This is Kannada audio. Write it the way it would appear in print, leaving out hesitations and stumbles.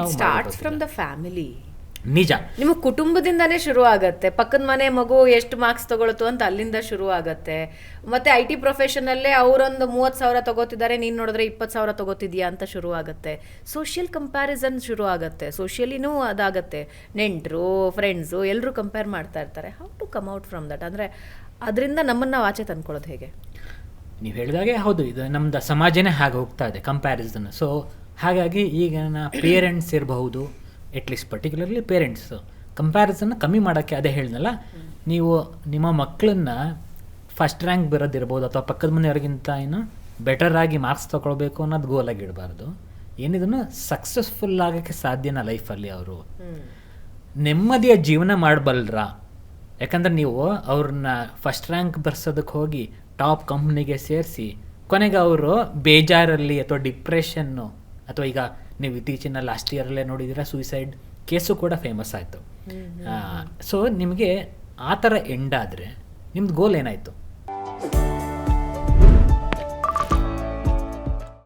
ನಾವು ಸ್ಟಾರ್ಟ್ಸ್ ಫ್ರಮ್ ದ ಫ್ಯಾಮಿಲಿ. ನಿಜ, ನಿಮ್ಮ ಕುಟುಂಬದಿಂದಾನೇ ಶುರು ಆಗತ್ತೆ. ಪಕ್ಕದ ಮನೆ ಮಗು ಎಷ್ಟು ಮಾರ್ಕ್ಸ್ ತಗೊಳ್ತು ಅಂತ ಅಲ್ಲಿಂದ ಶುರು ಆಗತ್ತೆ. ಮತ್ತೆ IT ಪ್ರೊಫೆಷನಲ್ಲೇ ಅವರೊಂದು 30,000 ತಗೋತಿದ್ದಾರೆ, ನೀನು ನೋಡಿದ್ರೆ 20,000 ತಗೋತಿದ್ಯಾ ಅಂತ ಶುರು ಆಗತ್ತೆ. ಸೋಷಿಯಲ್ ಕಂಪ್ಯಾರಿಸನ್ ಶುರು ಆಗತ್ತೆ. ಸೋಷಿಯಲಿನೂ ಅದಾಗತ್ತೆ. ನೆಂಟರು, ಫ್ರೆಂಡ್ಸು ಎಲ್ಲರೂ ಕಂಪೇರ್ ಮಾಡ್ತಾ ಇರ್ತಾರೆ. How to come out from that? ಅಂದರೆ ಅದರಿಂದ ನಮ್ಮನ್ನು ಆಚೆ ತಂದ್ಕೊಳ್ಳೋದು ಹೇಗೆ? ನೀವು ಹೇಳಿದಾಗೆ ಹೌದು, ಇದು ನಮ್ದು ಸಮಾಜನೇ ಹಾಗೆ ಹೋಗ್ತಾ ಇದೆ, ಕಂಪ್ಯಾರಿಸನ್. ಸೊ ಹಾಗಾಗಿ ಈಗ ಪೇರೆಂಟ್ಸ್ ಇರಬಹುದು, ಅಟ್ಲೀಸ್ಟ್ ಪರ್ಟಿಕ್ಯುಲರ್ಲಿ ಪೇರೆಂಟ್ಸು ಕಂಪ್ಯಾರಿಸನ್ನ ಕಮ್ಮಿ ಮಾಡೋಕ್ಕೆ, ಅದೇ ಹೇಳಿದ್ನಲ್ಲ, ನೀವು ನಿಮ್ಮ ಮಕ್ಕಳನ್ನ ಫಸ್ಟ್ ರ್ಯಾಂಕ್ ಬರೋದಿರ್ಬೋದು ಅಥವಾ ಪಕ್ಕದ ಮನೆಯವ್ರಿಗಿಂತ ಏನು ಬೆಟರ್ ಆಗಿ ಮಾರ್ಕ್ಸ್ ತೊಗೊಳ್ಬೇಕು ಅನ್ನೋದು ಗೋಲಾಗಿ ಇಡಬಾರ್ದು. ಏನಿದನ್ನು ಸಕ್ಸಸ್ಫುಲ್ ಆಗೋಕ್ಕೆ ಸಾಧ್ಯನಾ ಲೈಫಲ್ಲಿ, ಅವರು ನೆಮ್ಮದಿಯ ಜೀವನ ಮಾಡಬಲ್ರ? ಯಾಕಂದ್ರೆ ನೀವು ಅವ್ರನ್ನ ಫಸ್ಟ್ ರ್ಯಾಂಕ್ ಬರ್ಸೋದಕ್ಕೆ ಹೋಗಿ ಟಾಪ್ ಕಂಪ್ನಿಗೆ ಸೇರಿಸಿ ಕೊನೆಗೆ ಅವರು ಬೇಜಾರಲ್ಲಿ ಅಥವಾ ಡಿಪ್ರೆಷನ್ನು, ಅಥವಾ ಈಗ ನೀವು ಇತ್ತೀಚಿನ ಲಾಸ್ಟ್ ಇಯರಲ್ಲೇ ನೋಡಿದಿರ ಸೂಸೈಡ್ ಕೇಸು ಕೂಡ ಫೇಮಸ್ ಆಯಿತು. ಸೊ ನಿಮಗೆ ಆ ಥರ ಎಂಡ್ ಆದರೆ ನಿಮ್ದು ಗೋಲ್ ಏನಾಯಿತು?